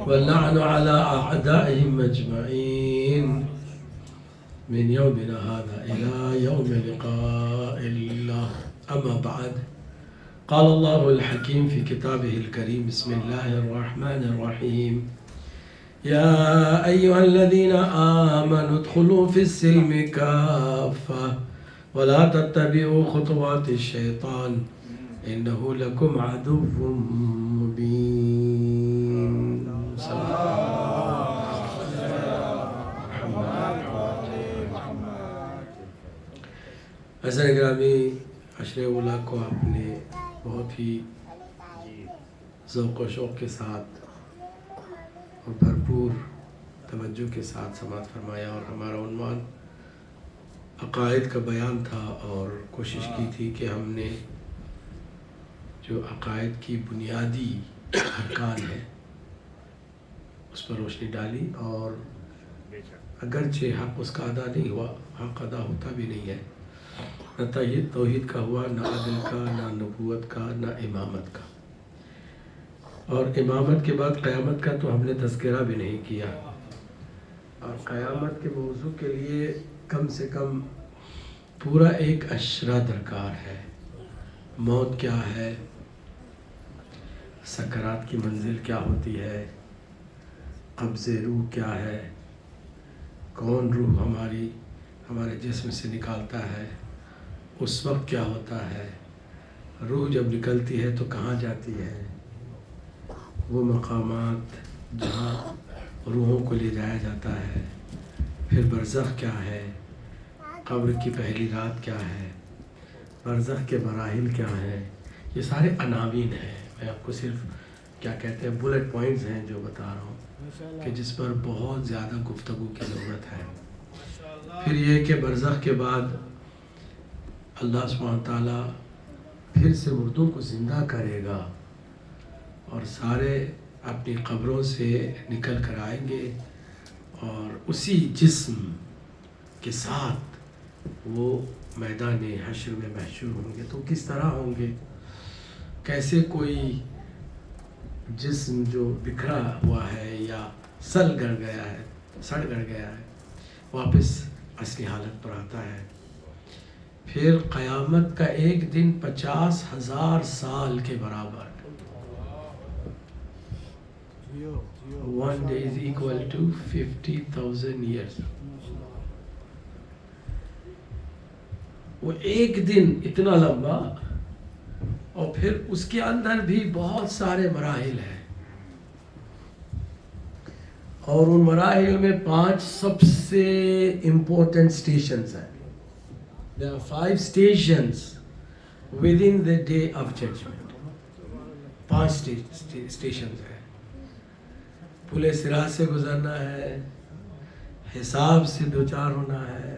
واللعن على أعدائهم أجمعين من يومنا هذا إلى يوم لقاء الله. أما بعد، قال الله الحكيم في كتابه الكريم: بسم الله الرحمن الرحيم. يا أيها الذين آمنوا ادخلوا في السلم كافة ولا تتبعوا خطوات الشيطان إنه لكم عدو مبين. حضرت گرامی، عشر اولیٰ کو آپ نے بہت ہی ذوق و شوق کے ساتھ اور بھرپور توجہ کے ساتھ سماعت فرمایا، اور ہمارا عنوان عقائد کا بیان تھا، اور کوشش کی تھی کہ ہم نے جو عقائد کی بنیادی ارکان ہیں اس پر روشنی ڈالی، اور اگرچہ حق اس کا ادا نہیں ہوا، حق ادا ہوتا بھی نہیں ہے، نہ توحید کا ہوا، نہ عدل کا، نہ نبوت کا، نہ امامت کا، اور امامت کے بعد قیامت کا تو ہم نے تذکرہ بھی نہیں کیا، اور قیامت کے موضوع کے لیے کم سے کم پورا ایک اشرہ درکار ہے۔ موت کیا ہے، سکرات کی منزل کیا ہوتی ہے، قبض روح کیا ہے، کون روح ہمارے جسم سے نکالتا ہے، اس وقت کیا ہوتا ہے، روح جب نکلتی ہے تو کہاں جاتی ہے، وہ مقامات جہاں روحوں کو لے جایا جاتا ہے، پھر برزخ کیا ہے، قبر کی پہلی رات کیا ہے، برزخ کے مراحل کیا ہیں، یہ سارے عناوین ہیں۔ میں آپ کو صرف کیا کہتے ہیں بلٹ پوائنٹس ہیں جو بتا رہا ہوں کہ جس پر بہت زیادہ گفتگو کی ضرورت ہے۔ پھر یہ کہ برزخ کے بعد اللہ سبحانہ تعالیٰ پھر سے مردوں کو زندہ کرے گا، اور سارے اپنی قبروں سے نکل کر آئیں گے، اور اسی جسم کے ساتھ وہ میدان حشر میں محشور ہوں گے۔ تو کس طرح ہوں گے، کیسے کوئی جسم جو بکھرا ہوا ہے یا سڑ گڑ گیا ہے واپس اصلی حالت پر آتا ہے۔ پھر قیامت کا ایک دن 50,000 سال کے برابر، 1 day is equal to 50,000 years۔ وہ ایک دن اتنا لمبا، اور پھر اس کے اندر بھی بہت سارے مراحل ہیں، اور ان مراحل میں 5 سب سے امپورٹنٹ سٹیشنز ہیں۔ There are 5 stations within the day of judgment۔ 5 stations ہیں۔ پلے صراط سے گزرنا ہے، حساب سے دوچار ہونا ہے،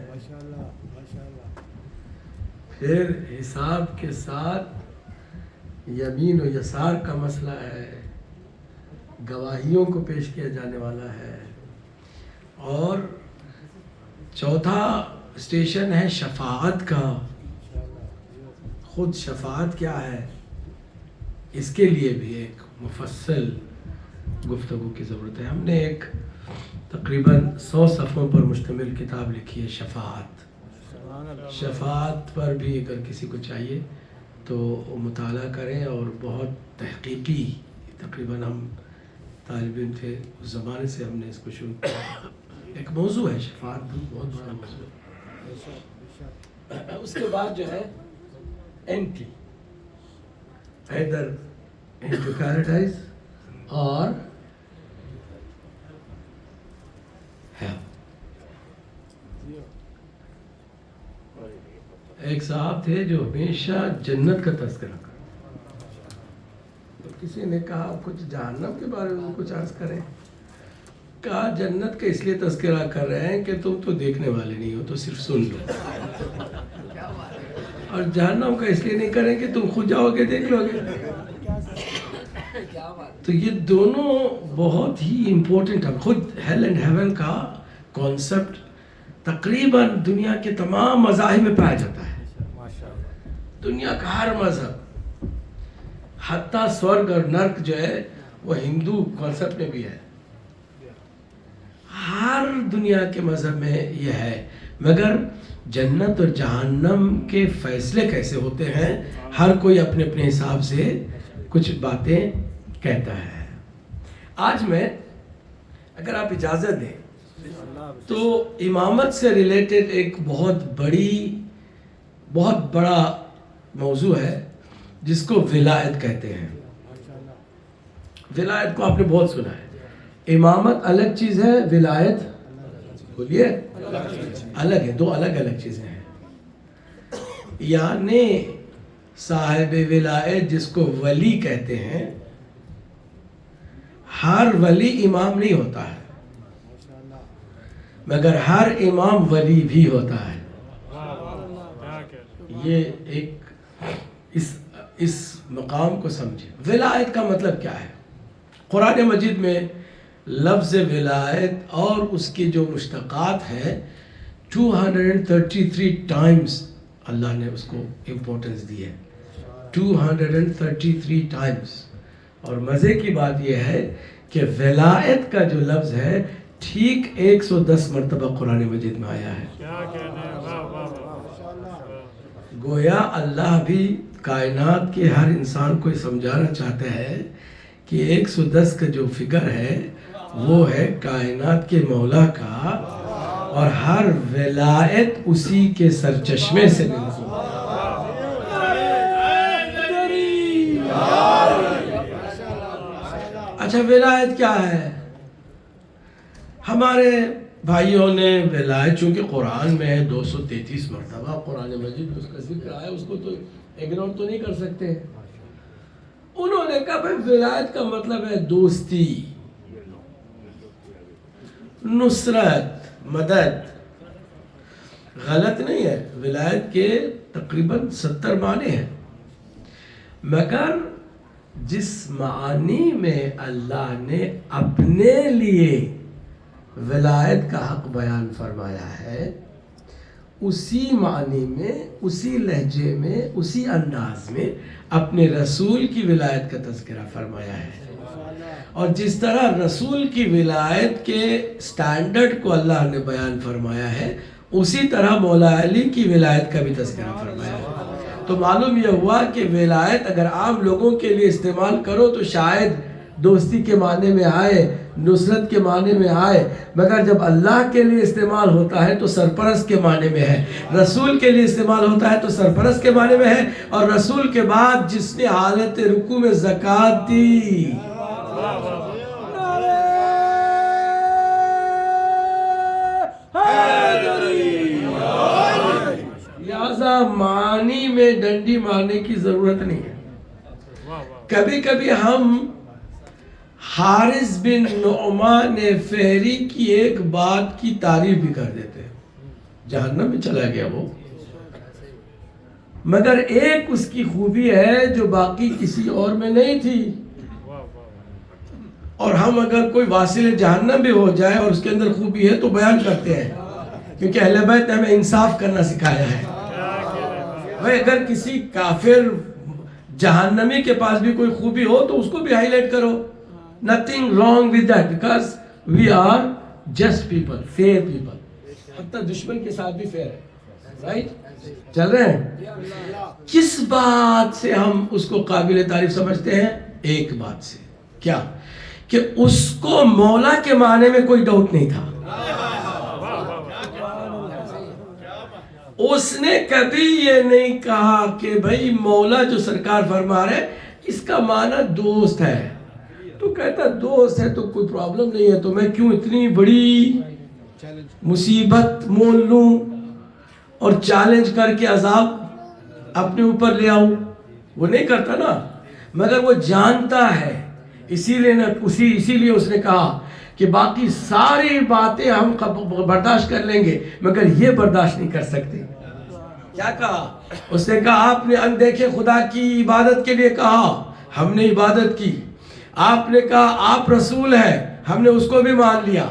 پھر حساب کے ساتھ یمین و یسار کا مسئلہ ہے، گواہیوں کو پیش کیا جانے والا ہے، اور چوتھا اسٹیشن ہے شفاعت کا۔ خود شفاعت کیا ہے، اس کے لیے بھی ایک مفصل گفتگو کی ضرورت ہے۔ ہم نے ایک تقریباً 100 صفحوں پر مشتمل کتاب لکھی ہے شفاعت پر بھی اگر کسی کو چاہیے تو مطالعہ کریں، اور بہت تحقیقی، تقریباً ہم طالب علم تھے اس زمانے سے ہم نے اس کو شروع کیا۔ ایک موضوع ہے شفاعت، بہت بڑا موضوع ہے۔ اس کے بعد جو ہے انٹری، either into paradise اور hell۔ ایک صاحب تھے جو ہمیشہ جنت کا تذکرہ کرتے، کسی نے کہا کچھ جہنم کے بارے میں کچھ عرض کریں، کہا جنت کا اس لیے تذکرہ کر رہے ہیں کہ تم تو دیکھنے والے نہیں ہو، تو صرف سن لو، اور جہنم کا اس لیے نہیں کریں کہ تم خود جاؤ گے دیکھ لو گے۔ تو یہ دونوں بہت ہی امپورٹنٹ ہے۔ خود ہیل اینڈ ہیون کا کانسیپٹ تقریباً دنیا کے تمام مذاہب میں پایا جاتا ہے۔ دنیا کا ہر مذہب، حتیٰ سورگ اور نرک جو ہے وہ ہندو کانسیپٹ میں بھی ہے، ہر دنیا کے مذہب میں یہ ہے، مگر جنت اور جہنم کے فیصلے کیسے ہوتے ہیں ہر کوئی اپنے اپنے حساب سے کچھ باتیں کہتا ہے۔ آج میں اگر آپ اجازت دیں تو امامت سے ریلیٹڈ ایک بہت بڑا موضوع ہے جس کو ولایت کہتے ہیں۔ ولایت کو آپ نے بہت سنا ہے، امامت الگ چیز ہے، ولایت بولیے الگ ہے، دو الگ الگ چیزیں ہیں۔ یعنی صاحب ولایت جس کو ولی کہتے ہیں، ہر ولی امام نہیں ہوتا ہے، مگر ہر امام ولی بھی ہوتا ہے۔ یہ ایک اس مقام کو سمجھے۔ ولایت کا مطلب کیا ہے؟ قرآن مجید میں لفظ ولایت اور اس کی جو مشتقات ہے 233 ٹائمز اللہ نے اس کو امپورٹنس دی ہے، 233 ٹائمز۔ اور مزے کی بات یہ ہے کہ ولایت کا جو لفظ ہے ٹھیک 110 مرتبہ قرآن مجید میں آیا ہے۔ گویا اللہ بھی کائنات کے ہر انسان کو سمجھانا چاہتا ہے کہ 110 کا جو فگر ہے وہ ہے کائنات کے مولا کا، اور ہر ولایت اسی کے سرچشمے سے ملتی ہے۔ اچھا، ولایت کیا ہے؟ ہمارے بھائیوں نے ولایت چونکہ قرآن میں 233 مرتبہ قرآن مجید میں اس کا ذکر آیا، اس کو تو اگنور تو نہیں کر سکتے۔ انہوں نے کہا بھائی ولایت کا مطلب ہے دوستی، نصرت، مدد۔ غلط نہیں ہے، ولایت کے تقریباً 70 معنی ہیں، مگر جس معنی میں اللہ نے اپنے لیے ولایت کا حق بیان فرمایا ہے، اسی معنی میں، اسی لہجے میں، اسی انداز میں اپنے رسول کی ولایت کا تذکرہ فرمایا ہے۔ اور جس طرح رسول کی ولایت کے سٹینڈرڈ کو اللہ نے بیان فرمایا ہے، اسی طرح مولا علی کی ولایت کا بھی تذکرہ فرمایا ہے۔ تو معلوم یہ ہوا کہ ولایت اگر عام لوگوں کے لیے استعمال کرو تو شاید دوستی کے معنی میں آئے، نصرت کے معنی میں آئے، مگر جب اللہ کے لیے استعمال ہوتا ہے تو سرپرست کے معنی میں ہے، رسول کے لیے استعمال ہوتا ہے تو سرپرست کے معنی میں ہے۔ اور رسول کے بعد جس نے حالت رکوع میں زکوٰۃ دی، لہذا معنی میں ڈنڈی مارنے کی ضرورت نہیں ہے۔ کبھی کبھی ہم حارث بن نعمان فہری کی ایک بات کی تعریف بھی کر دیتے ہیں، جہنم میں چلا گیا وہ، مگر ایک اس کی خوبی ہے جو باقی کسی اور میں نہیں تھی۔ اور ہم اگر کوئی واصل جہنم بھی ہو جائے اور اس کے اندر خوبی ہے تو بیان کرتے ہیں، کیونکہ اہل بیت نے ہمیں انصاف کرنا سکھایا ہے۔ بھائی اگر کسی کافر جہنمی کے پاس بھی کوئی خوبی ہو تو اس کو بھی ہائی لائٹ کرو، nothing wrong with that because we are just people, fair people. حتیٰ دشمن کے ساتھ بھی فیئر ہے، رائٹ؟ چل رہے ہیں؟ کس بات سے ہم اس کو قابل تعریف سمجھتے ہیں؟ ایک بات سے، کیا؟ کہ اس کو مولا کے معنی میں کوئی ڈاؤٹ نہیں تھا۔ اس نے کبھی یہ نہیں کہا کہ بھائی مولا جو سرکار فرما رہے اس کا معنی دوست ہے، تو کہتا دوست ہے تو کوئی پرابلم نہیں ہے، تو میں کیوں اتنی بڑی مصیبت مول لوں اور چیلنج کر کے عذاب اپنے اوپر لے آؤں؟ وہ نہیں کرتا نا، مگر وہ جانتا ہے، اسی لیے اس نے کہا کہ باقی ساری باتیں ہم برداشت کر لیں گے مگر یہ برداشت نہیں کر سکتے۔ کیا کہا؟ اس نے کہا آپ نے اندیکھے خدا کی عبادت کے لیے کہا، ہم نے عبادت کی۔ آپ نے کہا آپ رسول ہیں، ہم نے اس کو بھی مان لیا۔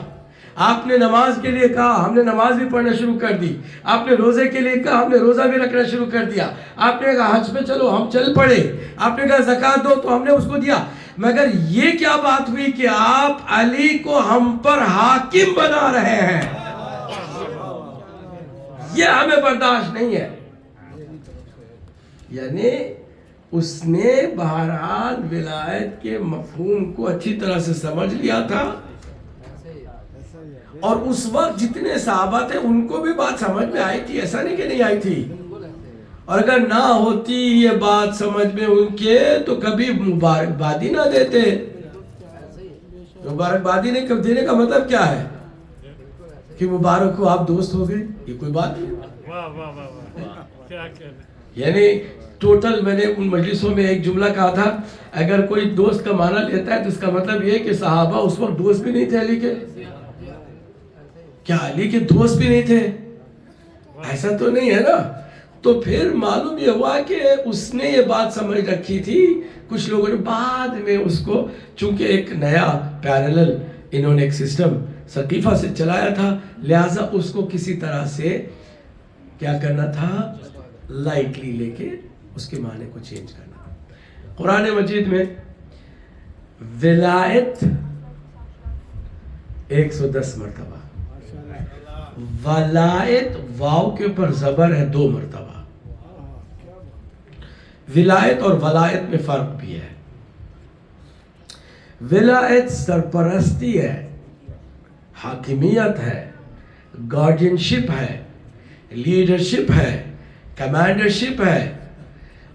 آپ نے نماز کے لیے کہا، ہم نے نماز بھی پڑھنا شروع کر دی. آپ نے روزے کے لیے کہا، ہم نے روزہ بھی رکھنا شروع کر دیا. آپ نے کہا حج پہ چلو، ہم چل پڑے. آپ نے کہا زکوٰۃ دو، تو ہم نے اس کو دیا. مگر یہ کیا بات ہوئی کہ آپ علی کو ہم پر حاکم بنا رہے ہیں؟ یہ ہمیں برداشت نہیں ہے. یعنی اس نے بہرحال ولایت کے مفہوم کو اچھی طرح سے سمجھ لیا تھا، اور اس وقت جتنے صحابہ تھے ان کو بھی بات سمجھ میں آئی تھی، ایسا نہیں کہ نہیں آئی تھی. اور اگر نہ ہوتی یہ بات سمجھ میں ان کے تو کبھی مبارکبادی نہ دیتے. مبارکبادی نہیں دینے کا مطلب کیا ہے؟ کہ مبارک ہو آپ دوست ہو گئے، یہ کوئی بات نہیں. یعنی ٹوٹل میں نے ان مجلسوں میں ایک جملہ کہا تھا، اگر کوئی دوست کا معنی لیتا ہے تو اس کا مطلب یہ کہ صحابہ اس وقت دوست بھی نہیں تھے علی کے. کیا علی کے دوست بھی نہیں تھے؟ ایسا تو نہیں ہے نا. تو پھر معلوم یہ ہوا کہ اس نے یہ بات سمجھ رکھی تھی. کچھ لوگوں نے بعد میں اس کو، چونکہ ایک نیا پیرلل انہوں نے ایک سسٹم ثقیفہ سے چلایا تھا، لہٰذا اس کو کسی طرح سے کیا کرنا تھا، لائٹلی لے کے اس کے معنی کو چینج کرنا. قرآن مجید میں ولایت 110 مرتبہ، ولایت واو کے اوپر زبر ہے 2 مرتبہ. ولایت اور ولایت میں فرق بھی ہے. ولایت سرپرستی ہے، حاکمیت ہے، گارڈینشپ ہے، لیڈرشپ ہے، کمانڈرشپ ہے.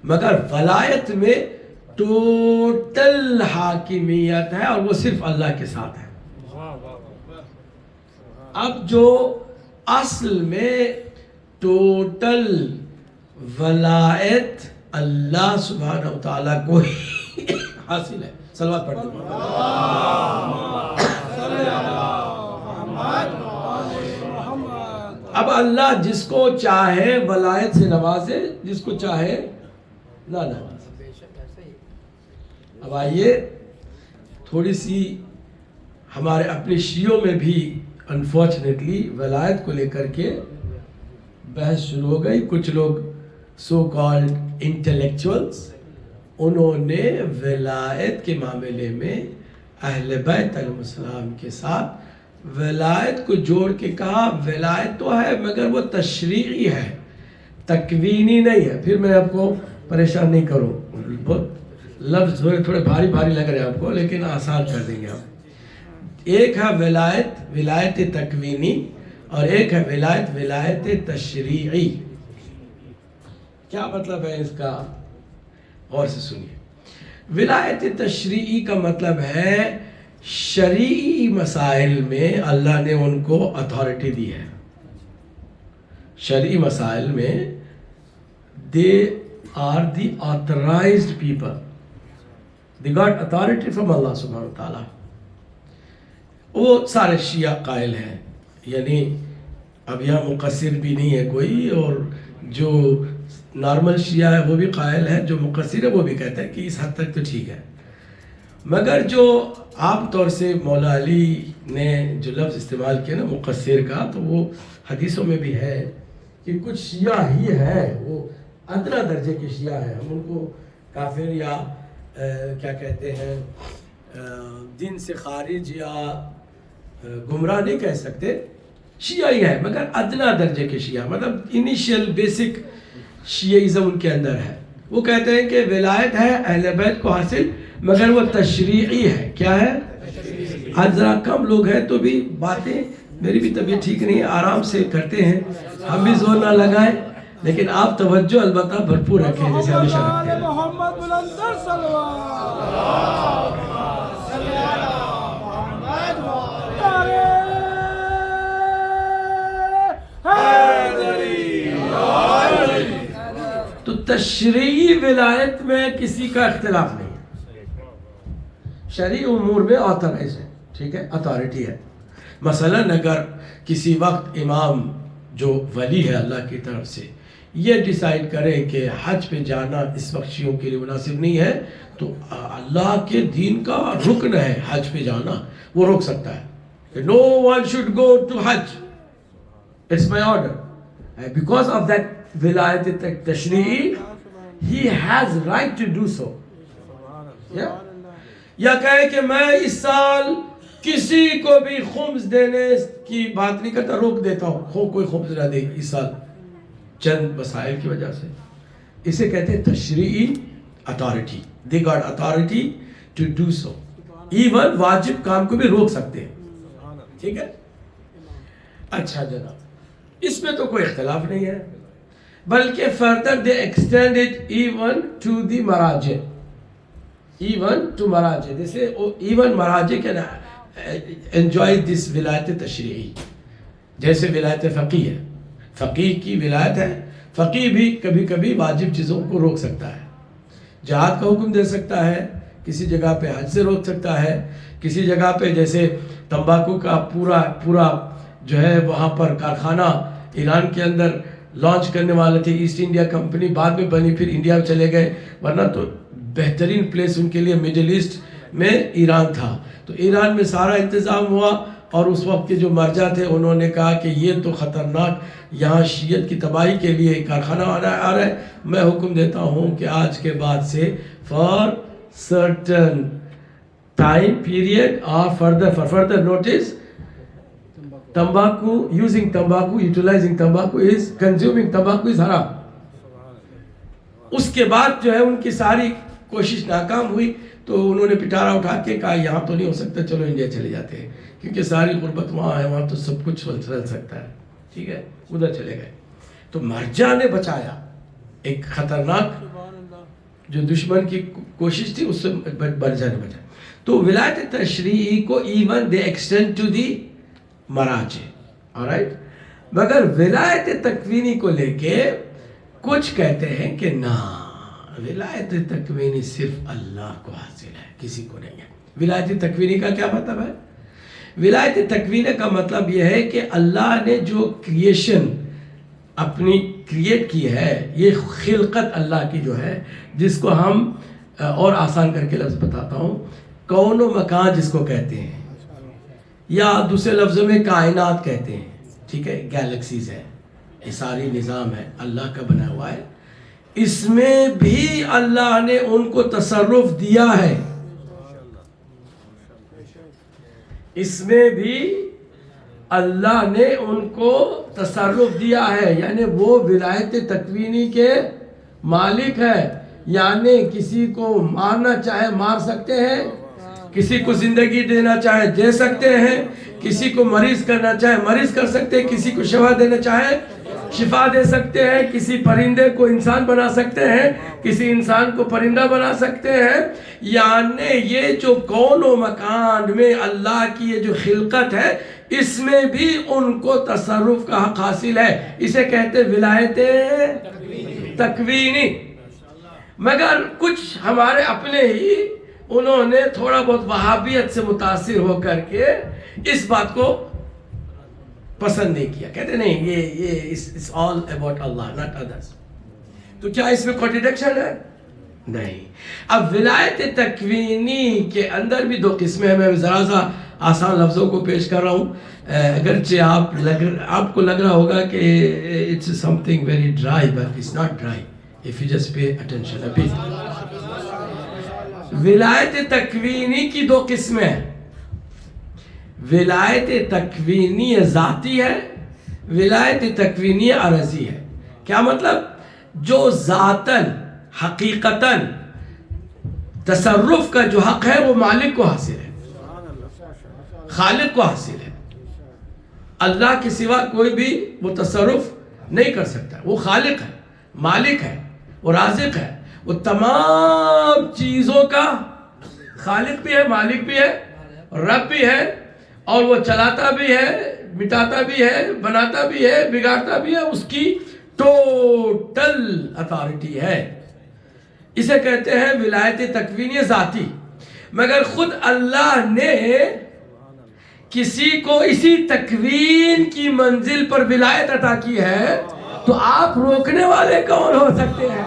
مگر ولایت میں ٹوٹل حاکمیت ہے، اور وہ صرف اللہ کے ساتھ ہے. اب جو اصل میں ٹوٹل ولایت اللہ سبحانہ و تعالیٰ کو حاصل ہے. صلوات پڑھتے ہیں. اب اللہ جس کو چاہے ولایت سے نوازے، جس کو چاہے نہ نوازے. اب آئیے تھوڑی سی ہمارے اپنے شیعوں میں بھی انفارچونیٹلی ولایت کو لے کر کے بحث شروع ہو گئی. کچھ لوگ سو کالڈ انٹلیکچوئلز، انہوں نے ولایت کے معاملے میں اہل بیت علیہ السلام کے ساتھ ولایت کو جوڑ کے کہا ولایت تو ہے مگر وہ تشریعی ہے، تکوینی نہیں ہے. پھر میں آپ کو پریشان نہیں کروں، بہت لفظ تھوڑے بھاری لگ رہے ہیں آپ کو، لیکن آسان کر دیں گے ہم. ایک ہے ولایت تکوینی، اور ایک ہے ولایت تشریعی. کیا مطلب ہے اس کا؟ غور سے سنیے. ولایت تشریعی کا مطلب ہے شرعی مسائل میں اللہ نے ان کو اتھارٹی دی ہے. شرعی مسائل میں they are the authorized people. They got authority from Allah subhanahu wa ta'ala. وہ سارے شیعہ قائل ہیں، یعنی اب یہاں مقصر بھی نہیں ہے کوئی، اور جو نارمل شیعہ ہے وہ بھی قائل ہے، جو مقصر ہے وہ بھی کہتا ہے کہ اس حد تک تو ٹھیک ہے. مگر جو عام طور سے مولا علی نے جو لفظ استعمال کیا نا مقصر کا، تو وہ حدیثوں میں بھی ہے کہ کچھ شیعہ ہی ہیں، وہ ادنا درجے کے شیعہ ہیں. ہم ان کو کافر یا کیا کہتے ہیں دین سے خارج یا گمراہ نہیں کہہ سکتے، شیعہ ہی ہے مگر ادنا درجے کے شیعہ، مطلب انیشیل بیسک شیعیزم ان کے اندر ہے. وہ کہتے ہیں کہ ولایت ہے اہل بیت کو حاصل مگر وہ تشریعی ہے. کیا ہے؟ آج ذرا کم لوگ ہیں تو بھی باتیں، میری بھی طبیعت ٹھیک نہیں ہے، آرام سے کرتے ہیں، ہم بھی زور نہ لگائیں، لیکن آپ توجہ البتہ بھرپور رکھیں جیسے ہمیشہ رکھتے ہیں. تو تشریعی ولایت میں کسی کا اختلاف نہیں ہے، شرعی امور میں آتھرائز ہے، ٹھیک ہے، اتھارٹی ہے. مثلا اگر کسی وقت امام جو ولی ہے اللہ کی طرف سے یہ ڈیسائیڈ کرے کہ حج پہ جانا اس وقت شیعوں کے لیے مناسب نہیں ہے، تو اللہ کے دین کا رکن ہے حج پہ جانا، وہ روک سکتا ہے. No one should go to Hajj. It's my order. And because of that vilayat tashri'i, he has right to do so. Yeah? یا کہے کہ میں اس سال کسی کو بھی خمس دینے کی بات نہیں کرتا, روک دیتا ہوں, کوئی خمس نہ دے اس سال چند مسائل کی وجہ سے. اسے کہتے ہیں تشریعی authority. They got authority to do so. Even واجب کام کو بھی روک سکتے ہیں. ٹھیک ہے. اچھا جناب, اس میں تو کوئی اختلاف نہیں ہے, بلکہ further they extend it even to the مراجع. Even to مراجع. جیسے even مراجع can enjoy this ولایت تشریعی. جیسے ولایت فقیہ ہے, فقیہ کی ولایت ہے, فقیہ بھی کبھی کبھی واجب چیزوں کو روک سکتا ہے. جہاد کا حکم دے سکتا ہے, کسی جگہ پہ حج سے روک سکتا ہے, کسی جگہ پہ جیسے تمباکو کا پورا جو ہے وہاں پر کارخانہ ایران کے اندر لانچ کرنے والے تھے. ایسٹ انڈیا کمپنی بعد میں بنی, پھر انڈیا میں چلے گئے, ورنہ تو بہترین پلیس ان کے لیے مڈل ایسٹ میں ایران تھا. تو ایران میں سارا انتظام ہوا, اور اس وقت کے جو مرجع تھے انہوں نے کہا کہ یہ تو خطرناک, یہاں شیعت کی تباہی کے لیے کارخانہ آ رہا ہے, میں حکم دیتا ہوں کہ آج کے بعد سے for certain time period or for further notice, utilizing tobacco is consuming tobacco is haram. اس کے بعد جو ہے ان کی ساری کوشش ناکام ہوئی, تو انہوں نے پٹارا اٹھا کے کہا یہاں تو نہیں ہو سکتا, چلو انڈیا چلے جاتے ہیں, کیونکہ ساری غربت وہاں ہے, وہاں تو سب کچھ چل سکتا ہے. ٹھیک ہے, ادھر چلے گئے. تو مرجع نے بچایا ایک خطرناک جو دشمن کی کوشش تھی, اس سے مرجع نے بچایا. تو ولایت تشریعی کو ایون دے ایکسٹینڈ ٹو دی مراجع. آلرائٹ. مگر ولایت تکوینی کو لے کے کچھ کہتے ہیں کہ نہ, ولایت تکوینی صرف اللہ کو حاصل ہے, کسی کو نہیں ہے. ولایت تکوینی کا کیا مطلب ہے؟ ولایت تکوینی کا مطلب یہ ہے کہ اللہ نے جو کریشن اپنی کریٹ کی ہے, یہ خلقت اللہ کی جو ہے, جس کو ہم اور آسان کر کے لفظ بتاتا ہوں, کون و مکان جس کو کہتے ہیں, یا دوسرے لفظوں میں کائنات کہتے ہیں. ٹھیک ہے, گیلیکسیز ہے, یہ ساری نظام ہے اللہ کا بنا ہوا ہے. اس میں بھی اللہ نے ان کو تصرف دیا ہے, اس میں بھی اللہ نے ان کو تصرف دیا ہے, یعنی وہ ولایت تکوینی کے مالک ہے. یعنی کسی کو مارنا چاہے مار سکتے ہیں, کسی کو زندگی دینا چاہے دے سکتے ہیں, کسی کو مریض کرنا چاہے مریض کر سکتے ہیں, کسی کو شفا دینا چاہے شفا دے سکتے ہیں, کسی پرندے کو انسان بنا سکتے ہیں, کسی انسان کو پرندہ بنا سکتے ہیں. یعنی یہ جو کون و مکان میں اللہ کی یہ جو خلقت ہے, اس میں بھی ان کو تصرف کا حق حاصل ہے. اسے کہتے ولایت تکوینی. مگر کچھ ہمارے اپنے ہی انہوں نے تھوڑا بہت وہابیت سے متاثر ہو کر کے اس بات کو پسند نہیں کیا. کہتے نہیں یہ it's all about Allah, not others. تو کیا اس میں کنٹرڈکشن ہے؟ نہیں. اب ولایت تکوینی کے اندر بھی دو قسمیں ہیں. میں ذرا سا آسان لفظوں کو پیش کر رہا ہوں, اگرچہ آپ کو لگ رہا ہوگا کہ it's something very dry, but it's not dry if you just pay attention a bit. ولایت تکوینی کی دو قسمیں ہیں. ولایت تکوینی ذاتی ہے, ولایت تکوینی عرضی ہے. کیا مطلب؟ جو ذاتاً حقیقتاً تصرف کا جو حق ہے وہ مالک کو حاصل ہے, خالق کو حاصل ہے. اللہ کے سوا کوئی بھی وہ تصرف نہیں کر سکتا. وہ خالق ہے, مالک ہے, وہ رازق ہے, وہ تمام چیزوں کا خالق بھی ہے, مالک بھی ہے, رب بھی ہے, اور وہ چلاتا بھی ہے, مٹاتا بھی ہے, بناتا بھی ہے, بگاڑتا بھی ہے. اس کی ٹوٹل اتھارٹی ہے. اسے کہتے ہیں ولایت تکوینی ذاتی. مگر خود اللہ نے کسی کو اسی تکوین کی منزل پر ولایت عطا کی ہے, تو آپ روکنے والے کون ہو سکتے ہیں؟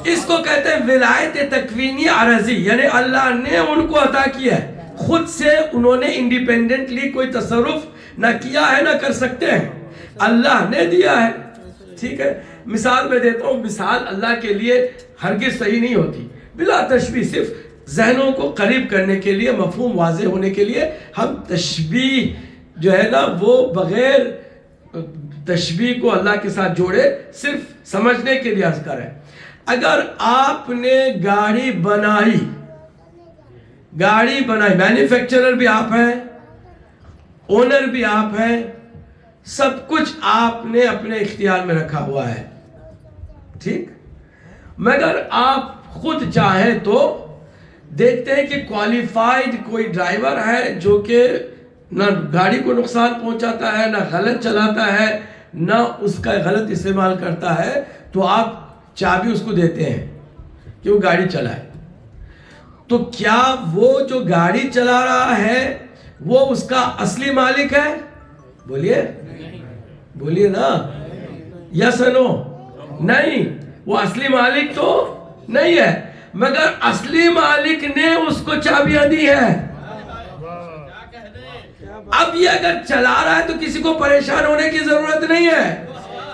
اس کو کہتے ہیں ولایت تکوینی عرضی، یعنی اللہ نے ان کو عطا کیا ہے، خود سے انہوں نے انڈیپینڈنٹلی کوئی تصرف نہ کیا ہے نہ کر سکتے ہیں، اللہ نے دیا ہے. ٹھیک ہے، مثال میں دیتا ہوں. مثال اللہ کے لیے ہرگز صحیح نہیں ہوتی، بلا تشبیہ، صرف ذہنوں کو قریب کرنے کے لیے، مفہوم واضح ہونے کے لیے ہم تشبیہ جو ہے نا وہ بغیر تشبیہ کو اللہ کے ساتھ جوڑے صرف سمجھنے کے لیے عرض کریں. اگر آپ نے گاڑی بنائی، مینوفیکچرر بھی آپ ہیں، اونر بھی آپ ہیں، سب کچھ آپ نے اپنے اختیار میں رکھا ہوا ہے، ٹھیک. مگر آپ خود چاہیں تو دیکھتے ہیں کہ کوالیفائڈ کوئی ڈرائیور ہے جو کہ نہ گاڑی کو نقصان پہنچاتا ہے، نہ غلط چلاتا ہے، نہ اس کا غلط استعمال کرتا ہے، تو آپ چابی اس کو دیتے ہیں کہ وہ گاڑی چلائے. تو کیا وہ جو گاڑی چلا رہا ہے وہ اس کا اصلی مالک ہے؟ بولیے نا، یس نو. نہیں، وہ اصلی مالک تو نہیں ہے، مگر اصلی مالک نے اس کو چابیاں دی ہے. اب یہ اگر چلا رہا ہے تو کسی کو پریشان ہونے کی ضرورت نہیں ہے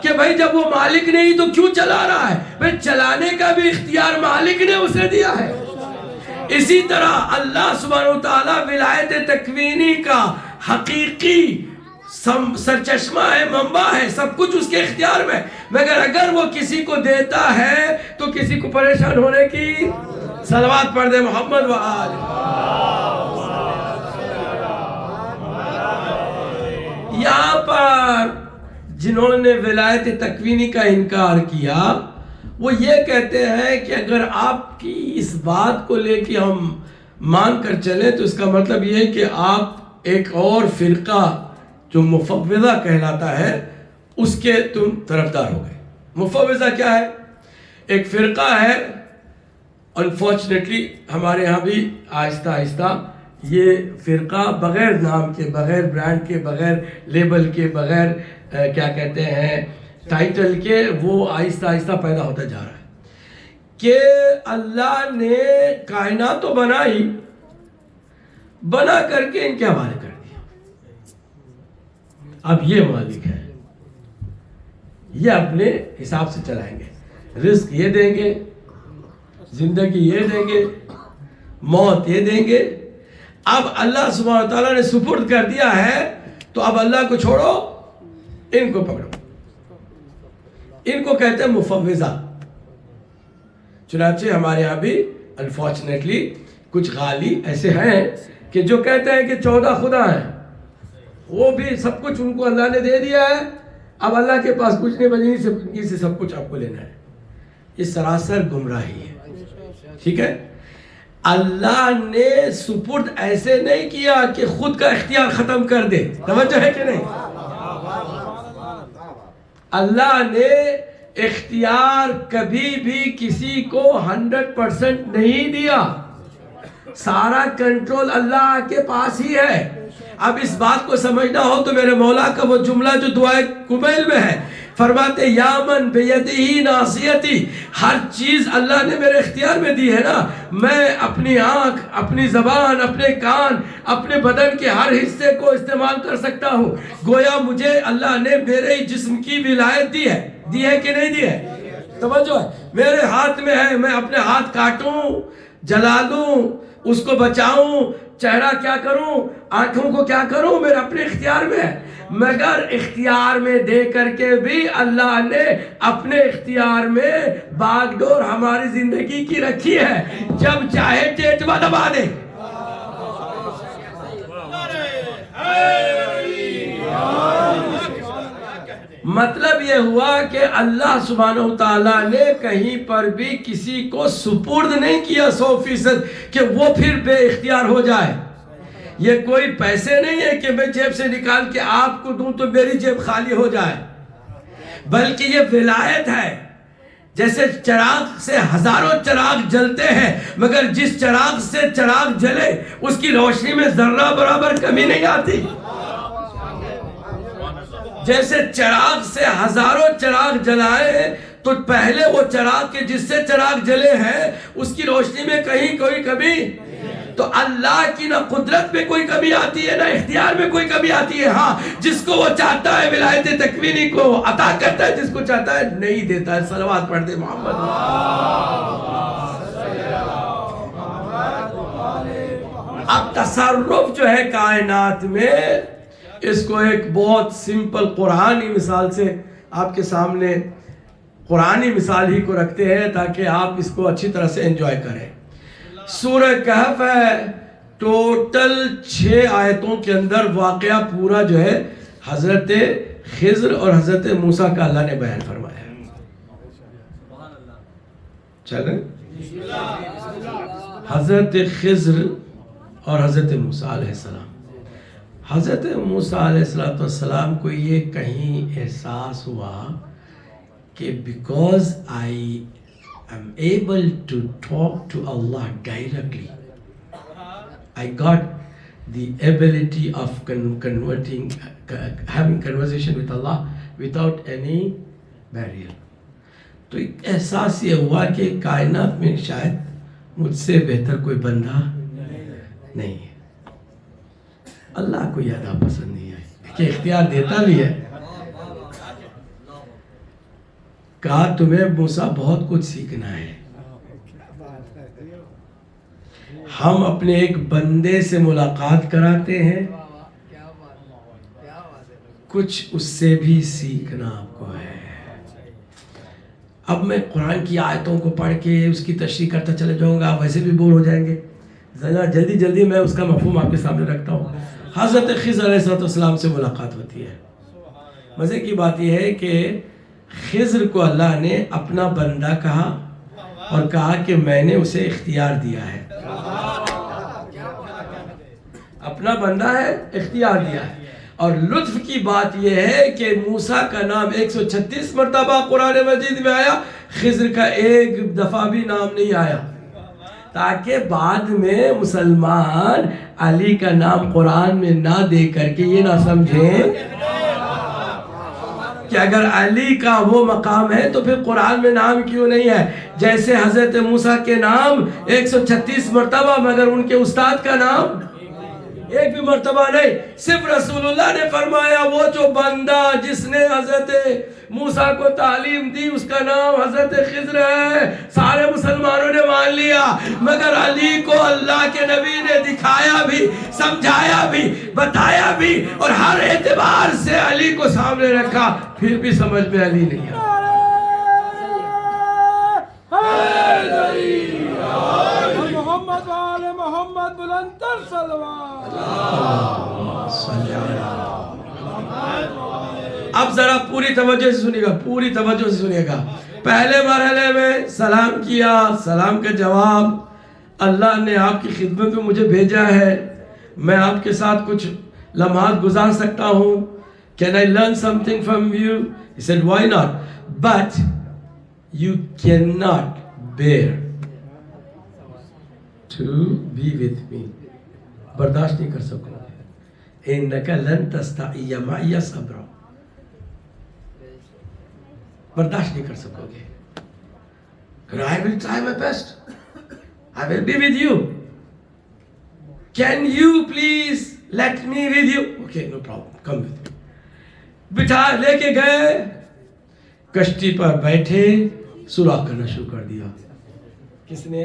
کہ بھائی جب وہ مالک نہیں تو کیوں چلا رہا ہے. بھائی چلانے کا بھی اختیار مالک نے اسے دیا ہے. اسی طرح اللہ سبحانہ وتعالی ولایت تکوینی کا حقیقی سرچشمہ ہے، منبع ہے، سب کچھ اس کے اختیار میں، مگر اگر وہ کسی کو دیتا ہے تو کسی کو پریشان ہونے کی. صلوات پڑھ دے محمد و آل. یہاں پر جنہوں نے ولایت تکوینی کا انکار کیا وہ یہ کہتے ہیں کہ اگر آپ کی اس بات کو لے کے ہم مان کر چلیں تو اس کا مطلب یہ ہے کہ آپ ایک اور فرقہ جو مفوضہ کہلاتا ہے اس کے تم طرفدار ہو گئے. مفوضہ کیا ہے؟ ایک فرقہ ہے، انفارچونیٹلی ہمارے یہاں بھی آہستہ آہستہ یہ فرقہ بغیر نام کے، بغیر برانڈ کے، بغیر لیبل کے، بغیر کیا کہتے ہیں ٹائٹل کے، وہ آہستہ آہستہ پیدا ہوتا جا رہا ہے کہ اللہ نے کائنات تو بنائی، بنا کر کے ان کے حوالے کر دیا. اب یہ مالک ہے، یہ اپنے حساب سے چلائیں گے، رزق یہ دیں گے، زندگی یہ دیں گے، موت یہ دیں گے. اب اللہ سبحانہ تعالیٰ نے سپرد کر دیا ہے تو اب اللہ کو چھوڑو، ان کو پکڑو. ان کو کہتے ہیں مفوضہ. چنانچہ ہمارے یہاں بھی انفارچونیٹلی کچھ غالی ایسے ہیں کہ جو کہتے ہیں کہ 14 خدا ہیں، وہ بھی سب کچھ ان کو اللہ نے دے دیا ہے، اب اللہ کے پاس کچھ نہیں، بجنی سے سب کچھ آپ کو لینا ہے. یہ سراسر گمراہی ہے. ٹھیک ہے، اللہ نے سپرد ایسے نہیں کیا کہ خود کا اختیار ختم کر دے. توجہ ہے کہ نہیں؟ اللہ نے اختیار کبھی بھی کسی کو 100% نہیں دیا. سارا کنٹرول اللہ کے پاس ہی ہے. اب اس بات کو سمجھنا ہو تو میرے مولا کا وہ جملہ جو دعائے کمیل میں ہے، فرماتے یا من بیدہی ناصیتی، ہر چیز اللہ نے میرے اختیار میں دی ہے نا. میں اپنی آنکھ، اپنی زبان، اپنے کان، اپنے بدن کے ہر حصے کو استعمال کر سکتا ہوں. گویا مجھے اللہ نے میرے جسم کی ولایت دی ہے کہ نہیں دی ہے؟ توجہ ہے، میرے ہاتھ میں ہے. میں اپنے ہاتھ کاٹوں، جلا دوں، اس کو بچاؤں، چہرہ کیا کروں، آنکھوں کو کیا کروں، میرے اپنے اختیار میں ہے. مگر اختیار میں دے کر کے بھی اللہ نے اپنے اختیار میں باغ ڈور ہماری زندگی کی رکھی ہے. جب چاہے ٹیٹوا دبا دے. مطلب یہ ہوا کہ اللہ سبحانہ وتعالیٰ نے کہیں پر بھی کسی کو سپرد نہیں کیا 100% کہ وہ پھر بے اختیار ہو جائے. یہ کوئی پیسے نہیں ہے کہ میں جیب سے نکال کے آپ کو دوں تو میری جیب خالی ہو جائے، بلکہ یہ ولایت ہے. جیسے چراغ سے ہزاروں چراغ جلتے ہیں مگر جس چراغ سے چراغ جلے اس کی روشنی میں ذرہ برابر کمی نہیں آتی. جیسے چراغ سے ہزاروں چراغ جلائے تو پہلے وہ چراغ کے جس سے چراغ جلے ہیں اس کی روشنی میں کہیں کوئی کمی، تو اللہ کی نہ قدرت میں کوئی کمی آتی ہے نہ اختیار میں کوئی کمی آتی ہے. ہاں جس کو وہ چاہتا ہے ولایت تکوینی کو عطا کرتا ہے، جس کو چاہتا ہے نہیں دیتا ہے. صلوات پڑھ دے محمد. اب تصرف جو ہے کائنات میں، اس کو ایک بہت سمپل قرآنی مثال سے آپ کے سامنے قرآنی مثال ہی کو رکھتے ہیں تاکہ آپ اس کو اچھی طرح سے انجوائے کریں. سورہ کہف ہے، ٹوٹل 6 آیتوں کے اندر واقعہ پورا جو ہے حضرت خضر اور حضرت موسیٰ کا اللہ نے بیان فرمایا ہے. چلیں حضرت خضر اور حضرت موسیٰ علیہ السلام. حضرت موسیٰ علیہ السلام کو یہ کہیں احساس ہوا کہ because I am able to talk to Allah directly, I got the ability of having conversation with Allah without any barrier. تو ایک احساس یہ ہوا کہ کائنات میں شاید مجھ سے بہتر کوئی بندہ نہیں ہے. اللہ کو یہ ادا پسند نہیں ہے کہ اختیار دیتا بھی ہے. کہا تمہیں موسیٰ بہت کچھ سیکھنا ہے. ہم اپنے ایک بندے سے ملاقات کراتے ہیں، کچھ اس سے بھی سیکھنا آپ کو ہے. اب میں قرآن کی آیتوں کو پڑھ کے اس کی تشریح کرتا چلے جاؤں گا، آپ ویسے بھی بور ہو جائیں گے. ذرا جلدی میں اس کا مفہوم آپ کے سامنے رکھتا ہوں. حضرت خضر علیہ السلام سے ملاقات ہوتی ہے. مزے کی بات یہ ہے کہ خضر کو اللہ نے اپنا بندہ کہا اور کہا کہ میں نے اسے اختیار دیا ہے. اپنا بندہ ہے، اختیار دیا ہے. اور لطف کی بات یہ ہے کہ موسیٰ کا نام 136 مرتبہ قرآن مجید میں آیا، خضر کا ایک دفعہ بھی نام نہیں آیا، تاکہ بعد میں مسلمان علی کا نام قرآن میں نہ دے کر کے یہ نہ سمجھیں کہ اگر علی کا وہ مقام ہے تو پھر قرآن میں نام کیوں نہیں ہے. جیسے حضرت موسیٰ کے نام 136 مرتبہ، مگر ان کے استاد کا نام ایک بھی مرتبہ نہیں. صرف رسول اللہ نے فرمایا وہ جو بندہ جس نے حضرت موسیٰ کو تعلیم دی اس کا نام حضرت خضر ہے. سارے مسلمانوں نے مان لیا، مگر علی کو اللہ کے نبی نے دکھایا بھی، سمجھایا بھی، بتایا بھی، اور ہر اعتبار سے علی کو سامنے رکھا، پھر بھی سمجھ میں علی نہیں آیا. محمد وآل محمد بلندر صلوات. اب ذرا پوری توجہ سے سنیے گا، پوری توجہ سے سنیے گا. پہلے مرحلے میں سلام کیا، سلام کا جواب اللہ نے آپ کی خدمت میں مجھے بھیجا ہے، میں آپ کے ساتھ کچھ لمحات گزار سکتا ہوں. Can I learn something from you? He said, why not? But you cannot bear to be with me. برداشت نہیں کر سکو گے. إِنَّكَ لَن تَسْتَعِيَّ مَعِيَ صَبْرًا. برداشت نہیں کر سکو گے. I will try my best. I will be with you. Can you please let me with you? Okay, no problem. Come with me. بٹھا لے کے گئے، کشتی پر بیٹھے، سوراخ کرنا شروع کر دیا. کس نے؟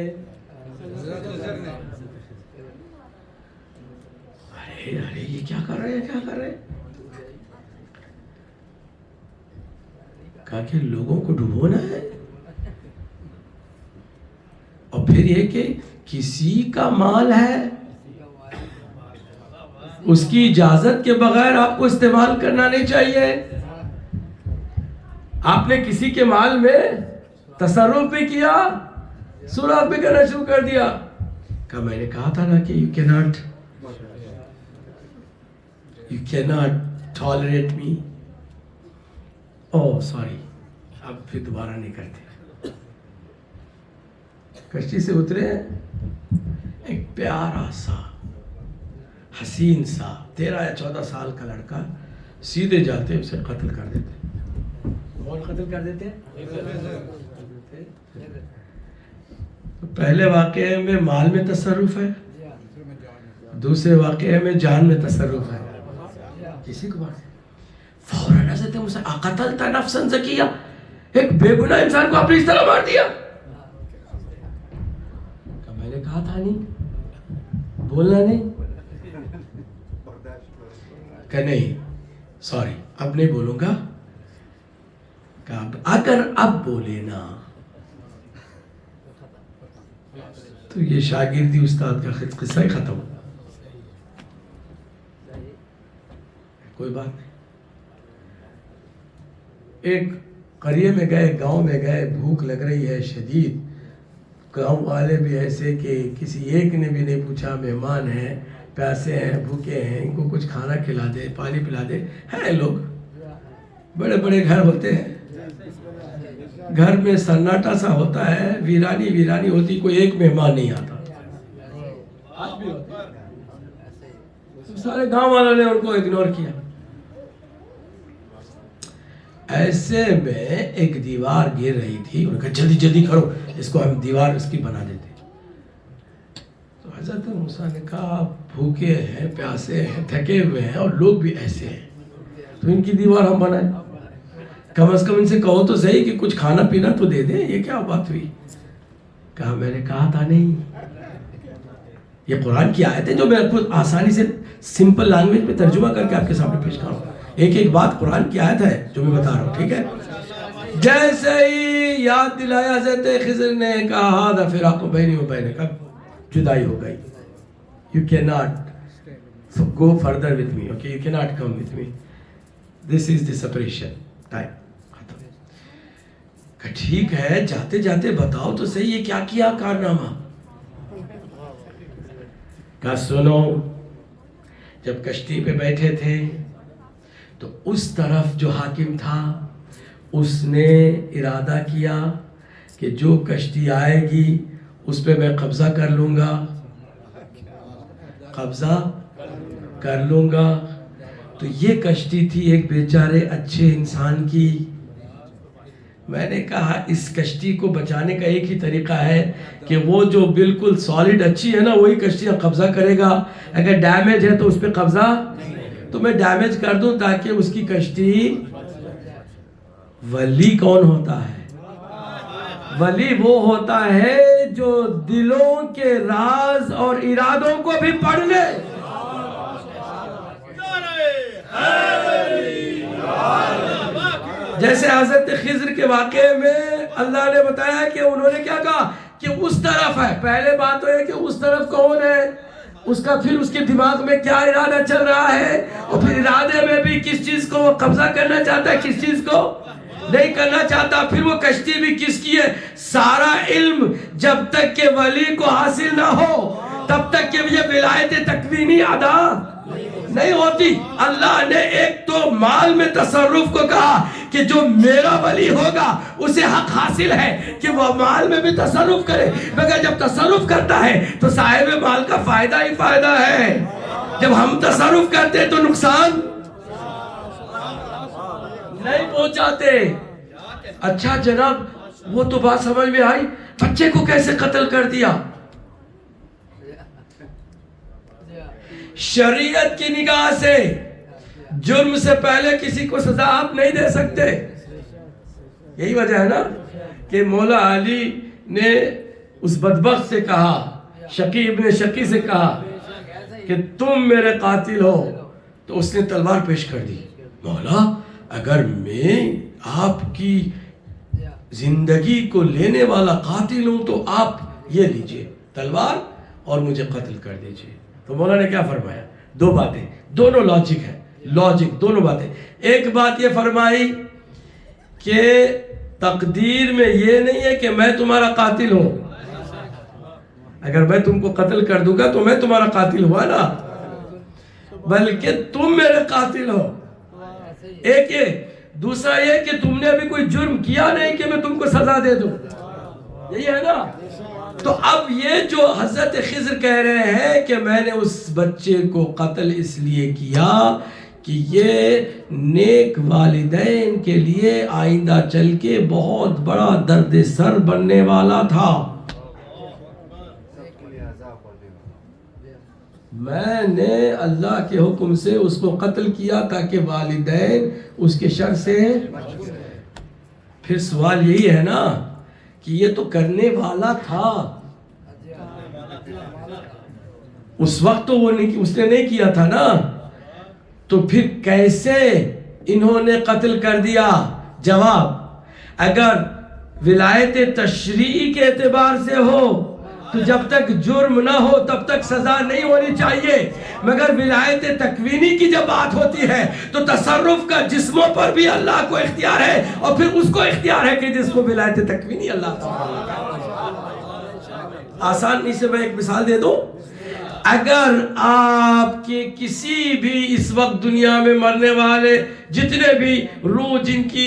ارے یہ کیا کر رہے ہیں، کیا کر رہے ہیں؟ کہا کہ لوگوں کو ڈبونا ہے، اور پھر یہ کہ کسی کا مال ہے، اس کی اجازت کے بغیر آپ کو استعمال کرنا نہیں چاہیے. آپ نے کسی کے مال میں تصرف بھی کیا، سوراخ بھی کرنا شروع کر دیا. کہا میں نے کہا تھا نا کہ you cannot tolerate me. Oh sorry, اب پھر دوبارہ نہیں کرتے. کشتی سے اترے، ایک پیارا سا حسین سا 13 یا 14 سال کا لڑکا، سیدھے جاتے اسے قتل کر دیتے. کون قتل کر دیتے؟ پہلے واقعے میں مال میں تصرف ہے، دوسرے واقعے میں جان میں تصرف ہے. کسی کو بات فوراً حضرت موسیٰ اقتلت نفسا زکیہ، ایک بے گناہ انسان کو آپ نے اس طرح مار دیا. کہ میں نے کہا تھا نہیں، بولنا نہیں. کہ نہیں سوری اب نہیں بولوں گا. کہ اگر اب بولے نا تو یہ شاگردی استاد کا قصہ ہی ختم ہو. کوئی بات نہیں. ایک قریے میں گئے، گاؤں میں گئے، بھوک لگ رہی ہے شدید. گاؤں والے بھی ایسے کہ کسی ایک نے بھی نہیں پوچھا مہمان ہیں، پیاسے ہیں، بھوکے ہیں، ان کو کچھ کھانا کھلا دے، پانی پلا دے. ہیں لوگ بڑے بڑے گھر ہوتے ہیں، گھر میں سناٹا سا ہوتا ہے، ویرانی ویرانی ہوتی، کوئی ایک مہمان نہیں آتا. آج بھی ہوتا ہے. سارے گاؤں والوں نے ان کو اگنور کیا. ایسے میں ایک دیوار گر رہی تھی. انہوں نے کہا جلدی جلدی کرو، اس کو ہم دیوار اس کی بنا دیتے. تو حضرت موسیٰ نے کہا بھوکے ہیں، پیاسے ہیں، تھکے ہوئے ہیں، اور لوگ بھی ایسے ہیں، تو ان کی دیوار ہم بنائیں. کم از کم ان سے کہو تو صحیح کہ کچھ کھانا پینا تو دے دیں. یہ کیا بات ہوئی؟ کہا میں نے کہا تھا نہیں. یہ قرآن کی آیت ہے جو میں آپ کو آسانی سے سمپل لینگویج میں ترجمہ کر کے آپ کے سامنے پیش کروں. ایک ایک بات قرآن کی آیت ہے جو میں بتا رہا ہوں، ٹھیک ہے؟ جیسے ہی یاد دلایا حضرت خضر نے کہا ہذا فراق بینی و بینک، اب جدائی ہو گئی. You cannot go further with me, okay? You cannot come with me. This is the separation time. کہ ٹھیک ہے، جاتے جاتے بتاؤ تو صحیح یہ کیا کیا کارنامہ. کہا سنو، جب کشتی پہ بیٹھے تھے تو اس طرف جو حاکم تھا اس نے ارادہ کیا کہ جو کشتی آئے گی اس پہ میں قبضہ کر لوں گا، قبضہ کر لوں گا. تو یہ کشتی تھی ایک بیچارے اچھے انسان کی. میں نے کہا اس کشتی کو بچانے کا ایک ہی طریقہ ہے کہ وہ جو بالکل سالڈ اچھی ہے نا وہی کشتیاں قبضہ کرے گا. اگر ڈیمیج ہے تو اس پہ قبضہ، تو میں ڈیمیج کر دوں تاکہ اس کی کشتی. ولی کون ہوتا ہے؟ ولی وہ ہوتا ہے جو دلوں کے راز اور ارادوں کو بھی پڑھ لے. جیسے حضرت خضر کے واقعے میں اللہ نے بتایا کہ انہوں نے کیا کہا کہ اس طرف ہے. پہلے بات تو ہے کہ اس طرف کون ہے، اس کا پھر اس کے دماغ میں کیا ارادہ چل رہا ہے، اور پھر ارادے میں بھی کس چیز کو وہ قبضہ کرنا چاہتا ہے، کس چیز کو نہیں کرنا چاہتا. پھر وہ کشتی بھی کس کی ہے. سارا علم جب تک کہ ولی کو حاصل نہ ہو تب تک کہ یہ ولایت تکوینی ادا نہیں ہوتی. اللہ نے ایک تو مال میں تصرف کو کہا کہ جو میرا ولی ہوگا اسے حق حاصل ہے کہ وہ مال میں بھی تصرف کرے، مگر جب تصرف کرتا ہے تو صاحب مال کا فائدہ ہی فائدہ ہے. جب ہم تصرف کرتے تو نقصان نہیں پہنچاتے. اچھا جناب، وہ تو بات سمجھ میں آئی. بچے کو کیسے قتل کر دیا؟ شریعت کی نگاہ سے جرم سے پہلے کسی کو سزا آپ نہیں دے سکتے. یہی وجہ ہے نا کہ مولا علی نے اس بدبخت سے کہا، شقی ابن شقی سے کہا کہ تم میرے قاتل ہو، تو اس نے تلوار پیش کر دی. مولا اگر میں آپ کی زندگی کو لینے والا قاتل ہوں تو آپ یہ لیجئے تلوار اور مجھے قتل کر دیجئے. تو مولا نے کیا فرمایا؟ دو باتیں، دونوں لاجک ہے، لاجک دونوں باتیں. ایک بات یہ فرمائی کہ تقدیر میں یہ نہیں ہے کہ میں تمہارا قاتل ہوں. اگر میں تم کو قتل کر دوں گا تو میں تمہارا قاتل ہوا نا، بلکہ تم میرے قاتل ہو. ایک یہ، دوسرا یہ کہ تم نے ابھی کوئی جرم کیا نہیں کہ میں تم کو سزا دے دوں. یہی ہے نا. تو اب یہ جو حضرت خضر کہہ رہے ہیں کہ میں نے اس بچے کو قتل اس لیے کیا کہ یہ نیک والدین کے لیے آئندہ چل کے بہت بڑا درد سر بننے والا تھا. میں نے اللہ کے حکم سے اس کو قتل کیا تاکہ والدین اس کے شر سے. پھر سوال یہی ہے نا کہ یہ تو کرنے والا تھا اس وقت، تو وہ اس نے نہیں کیا تھا نا، تو پھر کیسے انہوں نے قتل کر دیا؟ جواب، اگر ولایت تشریعی کے اعتبار سے ہو تو جب تک جرم نہ ہو تب تک سزا نہیں ہونی چاہیے، مگر ولایت تکوینی کی جب بات ہوتی ہے تو تصرف کا جسموں پر بھی اللہ کو اختیار ہے، اور پھر اس کو اختیار ہے کہ جس کو ولایت تکوینی اللہ کو. آسانی سے میں ایک مثال دے دوں، اگر آپ کے کسی بھی اس وقت دنیا میں مرنے والے جتنے بھی روح جن کی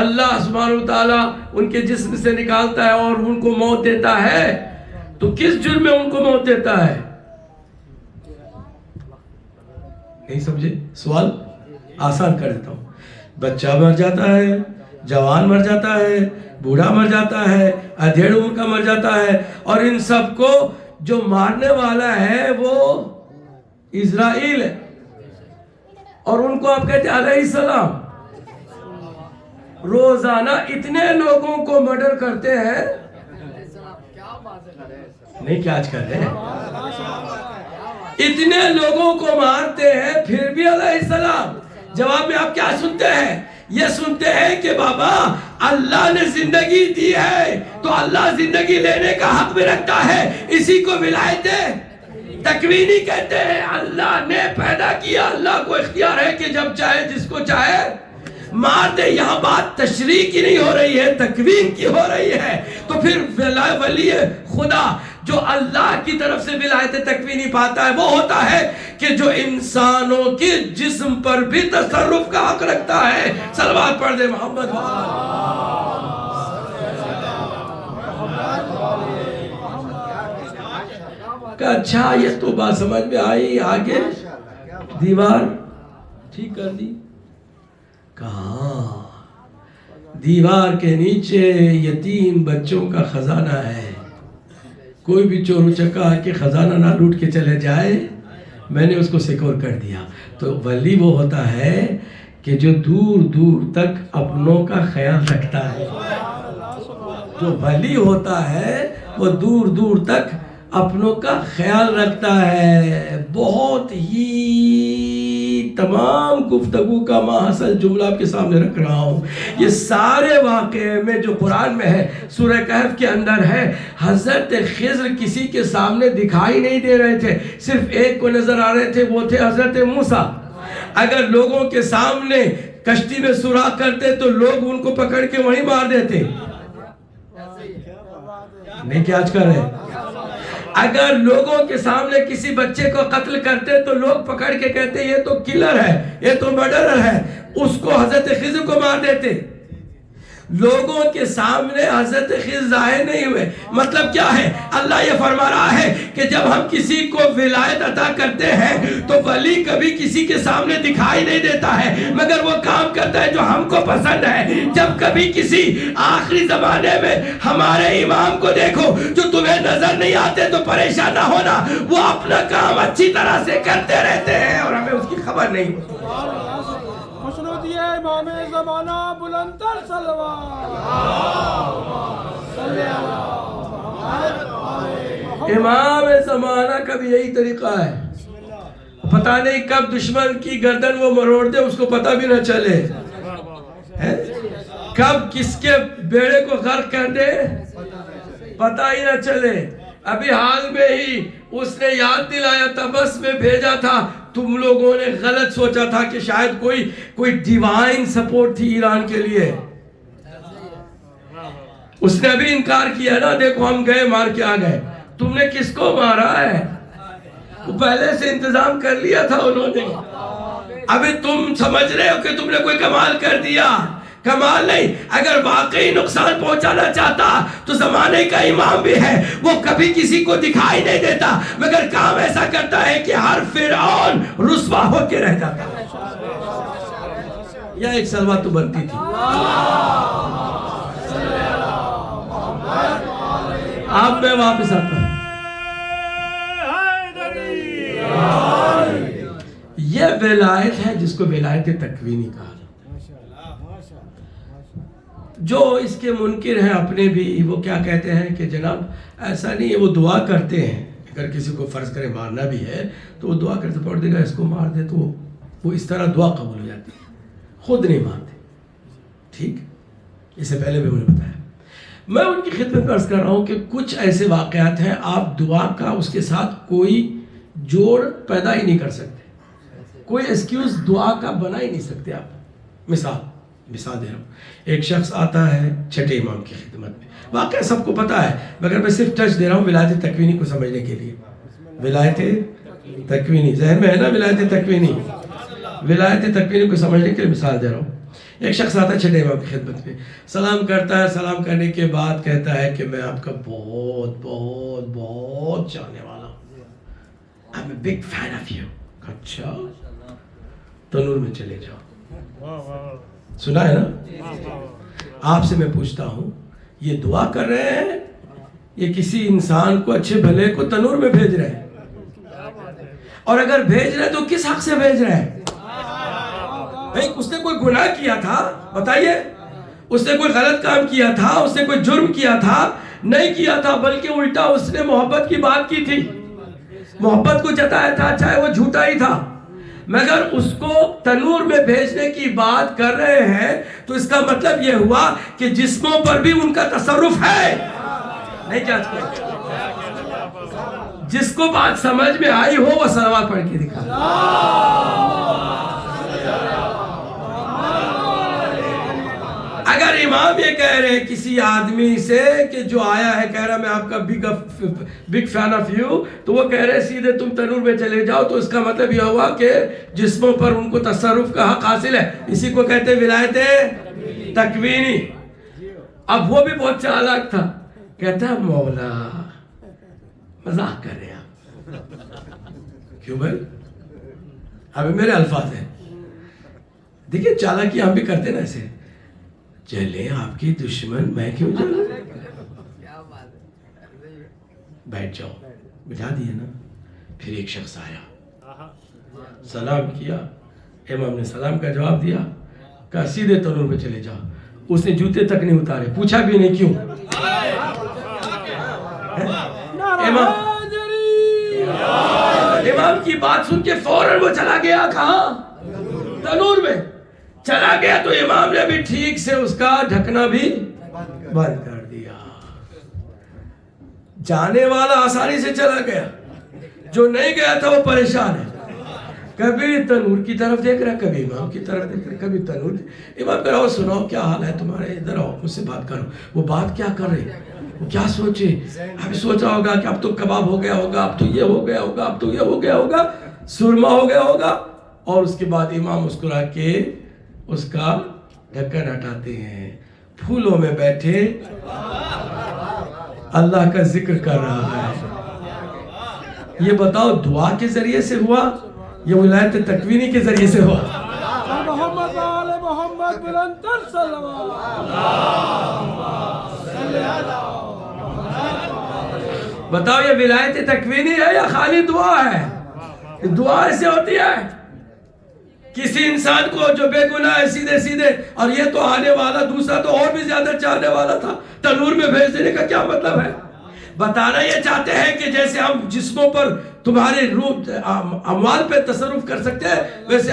اللہ سبحانہ وتعالیٰ ان کے جسم سے نکالتا ہے اور ان کو موت دیتا ہے، تو کس جرم میں ان کو موت دیتا ہے؟ نہیں سمجھے سوال؟ آسان کر دیتا ہوں. بچہ مر جاتا ہے، جوان مر جاتا ہے، بوڑھا مر جاتا ہے، ادھیڑ عمر کا مر جاتا ہے، اور ان سب کو جو مارنے والا ہے وہ اسرائیل ہے، اور ان کو آپ کہتے ہیں علیہ السلام. روزانہ اتنے لوگوں کو مرڈر کرتے ہیں، نہیں کیا آج کر رہے ہیں، اتنے لوگوں کو مارتے ہیں پھر بھی علیہ السلام. جواب میں آپ کیا سنتے ہیں؟ یہ سنتے ہیں کہ بابا اللہ نے زندگی دی ہے تو اللہ زندگی لینے کا حق بھی رکھتا ہے، اسی کو ولایت تکوینی کہتے ہیں. اللہ نے پیدا کیا، اللہ کو اختیار ہے کہ جب چاہے جس کو چاہے مار دے. یہاں بات تشریع کی نہیں ہو رہی ہے، تکوین کی ہو رہی ہے. تو پھر ولی خدا جو اللہ کی طرف سے ولایت تکوینی پاتا ہے وہ ہوتا ہے کہ جو انسانوں کے جسم پر بھی تصرف کا حق رکھتا ہے. صلوات پڑھ دے محمد. کہ اچھا یہ تو بات سمجھ میں آئی. آگے دیوار ٹھیک کر دی. کہاں؟ دیوار کے نیچے یتیم بچوں کا خزانہ ہے. کوئی بھی چور چکا آ کے خزانہ نہ لوٹ کے چلے جائے، میں نے اس کو سیکور کر دیا. تو ولی وہ ہوتا ہے کہ جو دور دور تک اپنوں کا خیال رکھتا ہے. جو ولی ہوتا ہے وہ دور دور تک اپنوں کا خیال رکھتا ہے. بہت ہی تمام گفتگو کا ماحصل جملہ آپ کے سامنے رکھ رہا ہوں. یہ سارے واقعے میں جو قرآن میں ہے، سورہ کہف کے اندر ہے، حضرت خضر کسی کے سامنے دکھائی نہیں دے رہے تھے، صرف ایک کو نظر آ رہے تھے، وہ تھے حضرت موسیٰ. اگر لوگوں کے سامنے کشتی میں سوراخ کرتے تو لوگ ان کو پکڑ کے وہیں مار دیتے. نہیں کیا آج کر رہے؟ اگر لوگوں کے سامنے کسی بچے کو قتل کرتے تو لوگ پکڑ کے کہتے یہ تو کلر ہے، یہ تو مرڈرر ہے، اس کو حضرت خضر کو مار دیتے. لوگوں کے سامنے حضرت خضر ظاہر نہیں ہوئے. مطلب کیا ہے؟ اللہ یہ فرما رہا ہے کہ جب ہم کسی کو ولایت عطا کرتے ہیں تو ولی کبھی کسی کے سامنے دکھائی نہیں دیتا ہے، مگر وہ کام کرتا ہے جو ہم کو پسند ہے. جب کبھی کسی آخری زمانے میں ہمارے امام کو دیکھو جو تمہیں نظر نہیں آتے تو پریشان نہ ہونا، وہ اپنا کام اچھی طرح سے کرتے رہتے ہیں اور ہمیں اس کی خبر نہیں ہوتی. امام زمانہ بلندتر صلوات. امام زمانہ کا بھی یہی طریقہ ہے. پتہ نہیں کب دشمن کی گردن وہ مروڑ دے، اس کو پتہ بھی نہ چلے. کب کس کے بیڑے کو غرق کر دے پتہ ہی نہ چلے. ابھی حال میں ہی اس نے یاد دلایا تھا، بس میں بھیجا تھا، تم لوگوں نے غلط سوچا تھا کہ شاید کوئی ڈیوائن سپورٹ تھی ایران کے لیے. اس نے ابھی انکار کیا نا، دیکھو ہم گئے مار کے آ گئے. تم نے کس کو مارا ہے؟ وہ پہلے سے انتظام کر لیا تھا انہوں نے. ابھی تم سمجھ رہے ہو کہ تم نے کوئی کمال کر دیا. کمال نہیں. اگر واقعی نقصان پہنچانا چاہتا تو زمانے کا امام بھی ہے, وہ کبھی کسی کو دکھائی نہیں دیتا, مگر کام ایسا کرتا ہے کہ ہر فرعون رسوا ہو کے رہ جاتا ہے. یا ایک صلوات تو بنتی تھی. آپ میں واپس آتا ہوں. یہ ولایت ہے جس کو ولایت تکوینی کہا جاتا ہے. جو اس کے منکر ہیں اپنے بھی, وہ کیا کہتے ہیں کہ جناب ایسا نہیں ہے, وہ دعا کرتے ہیں. اگر کسی کو فرض کرے مارنا بھی ہے تو وہ دعا کرتے, پڑھ دے گا اس کو مار دے, تو وہ اس طرح دعا قبول ہو جاتی ہے, خود نہیں مارتے. ٹھیک, اس سے پہلے بھی میں نے بتایا. میں ان کی خدمت میں عرض کر رہا ہوں کہ کچھ ایسے واقعات ہیں آپ دعا کا اس کے ساتھ کوئی جوڑ پیدا ہی نہیں کر سکتے, کوئی ایکسکیوز دعا کا بنا ہی نہیں سکتے آپ. مثال دے رہا ہوں. ایک شخص آتا ہے چھٹے امام کی خدمت میں, واقعہ سب کو پتا ہے مگر میں صرف ٹچ دے رہا ہوں ولایت تکوینی کو سمجھنے کے لیے. ولایت تکوینی ذہن میں ہے نا, ولایت تکوینی کو سمجھنے کے لیے مثال دے رہا ہوں. ایک شخص آتا ہے چھٹے امام کی خدمت میں, سلام کرتا ہے. سلام کرنے کے بعد کہتا ہے کہ میں آپ کا بہت بہت بہت چاہنے والا ہوں, I'm a big fan of you. اچھا, تنور میں چلے جاؤ. سنا ہے نا. آپ سے میں پوچھتا ہوں, یہ دعا کر رہے ہیں یہ کسی انسان کو اچھے بھلے کو تنور میں بھیج رہے ہیں؟ اور اگر بھیج رہے تو کس حق سے بھیج رہے ہیں؟ اس نے کوئی گناہ کیا تھا بتائیے, اس نے کوئی غلط کام کیا تھا, اس نے کوئی جرم کیا تھا؟ نہیں کیا تھا, بلکہ الٹا اس نے محبت کی بات کی تھی, محبت کو جتایا تھا, چاہے وہ جھوٹا ہی تھا, مگر اس کو تنور میں بھیجنے کی بات کر رہے ہیں. تو اس کا مطلب یہ ہوا کہ جسموں پر بھی ان کا تصرف ہے. نہیں چاہتے, جس کو بات سمجھ میں آئی ہو وہ صلوات پڑھ کے دکھا. اگر امام یہ کہہ رہے ہیں کسی آدمی سے کہ جو آیا ہے کہہ رہا میں آپ کا بگ فین آف یو, تو وہ کہہ رہے سیدھے تم تنور میں چلے جاؤ, تو اس کا مطلب یہ ہوا کہ جسموں پر ان کو تصرف کا حق حاصل ہے. اسی کو کہتے ہیں ولایت تکوینی. اب وہ بھی بہت چالاک تھا, کہتا ہے مولا مذاق کر رہے آپ. کیوں بھائی؟ ابھی میرے الفاظ ہیں, دیکھیے چالاکی ہم بھی کرتے نا ایسے, چلے آپ کی دشمن میں کیوں جاؤں, بیٹھ جاؤ. بٹھا دیے نا. پھر ایک شخص آیا, سلام کیا, امام نے سلام کا جواب دیا, کہا سیدھے تنور میں چلے جاؤ. اس نے جوتے تک نہیں اتارے, پوچھا بھی نہیں کیوں. امام کی بات سن کے فوراً وہ چلا گیا. کہاں؟ تنور میں چلا گیا. تو امام نے بھی ٹھیک سے اس کا ڈھکنا بھی بند کر دیا. جانے والا آسانی سے چلا گیا, جو نہیں گیا تھا وہ پریشان ہے. کبھی تنور کی طرف دیکھ رہا, کبھی امام کی طرف دیکھ رہا, کبھی تنور. امام کہہ رہا, سناؤ کیا حال ہے تمہارے, ادھر آؤ مجھ سے بات کرو. وہ بات کیا کر رہے, وہ کیا سوچے؟ ابھی سوچ رہا ہوگا کہ اب تو کباب ہو گیا ہوگا, اب تو یہ ہو گیا ہوگا, اب تو یہ ہو گیا ہوگا, سرما ہو گیا ہوگا. اور اس کے بعد امام مسکرا کے اس کا ڈھکن ہٹاتے ہیں, پھولوں میں بیٹھے اللہ کا ذکر کر رہا ہے. یہ بتاؤ دعا کے ذریعے سے ہوا یہ ولایت تکوینی کے ذریعے سے ہوا؟ محمد آل محمد بلندر صلوات. بتاؤ یہ ولایت تکوینی ہے یا خالی دعا ہے؟ دعا ایسے ہوتی ہے کسی انسان کو جو بے گناہ ہے سیدھے سیدھے, اور یہ تو آنے والا دوسرا تو اور بھی زیادہ چاہنے والا تھا, تنور میں بھیج دینے کا کیا مطلب ہے؟ بتانا یہ چاہتے ہیں کہ جیسے ہم جسموں پر تمہارے روح اموال پہ تصرف کر سکتے ہیں, ویسے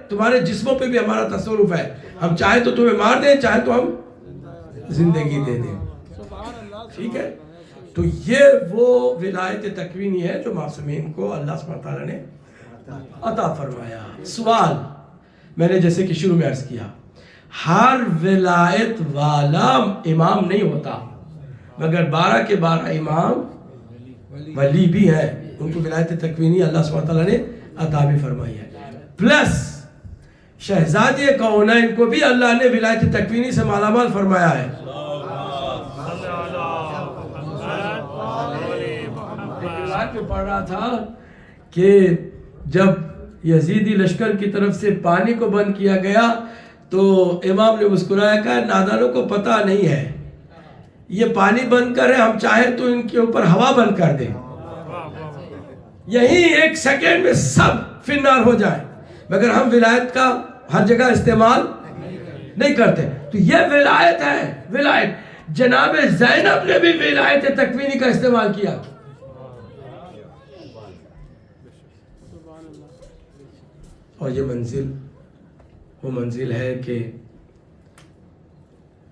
تمہارے جسموں پہ بھی ہمارا تصرف ہے. ہم چاہے تو تمہیں مار دیں, چاہے تو ہم زندگی دے دیں. ٹھیک ہے, تو یہ وہ ولایت تکوینی ہے جو معصومین کو اللہ سبحانہ وتعالیٰ نے عطا فرمایا. سوال میں نے جیسے کہ شروع میں عرض کیا, ہر ولایت والا امام نہیں ہوتا, مگر 12 کے 12 امام ولی بھی ہیں, ان کو ولایت تکوینی اللہ سبحانہ وتعالیٰ نے عطا بھی فرمائی ہے. پلس شہزادی کونین کو بھی اللہ نے ولایت تکوینی سے مالا مال فرمایا ہے. میں پڑھ رہا تھا کہ جب یزیدی لشکر کی طرف سے پانی کو بند کیا گیا تو امام نے مسکرایا کہا نادانوں کو پتہ نہیں ہے یہ پانی بند کریں، ہم چاہیں تو ان کے اوپر ہوا بند کر دیں، یہی ایک سیکنڈ میں سب فنار ہو جائے، مگر ہم ولایت کا ہر جگہ استعمال نہیں کرتے. تو یہ ولایت ہے. ولایت جناب زینب نے بھی ولایت تکوینی کا استعمال کیا. اور یہ منزل وہ منزل ہے کہ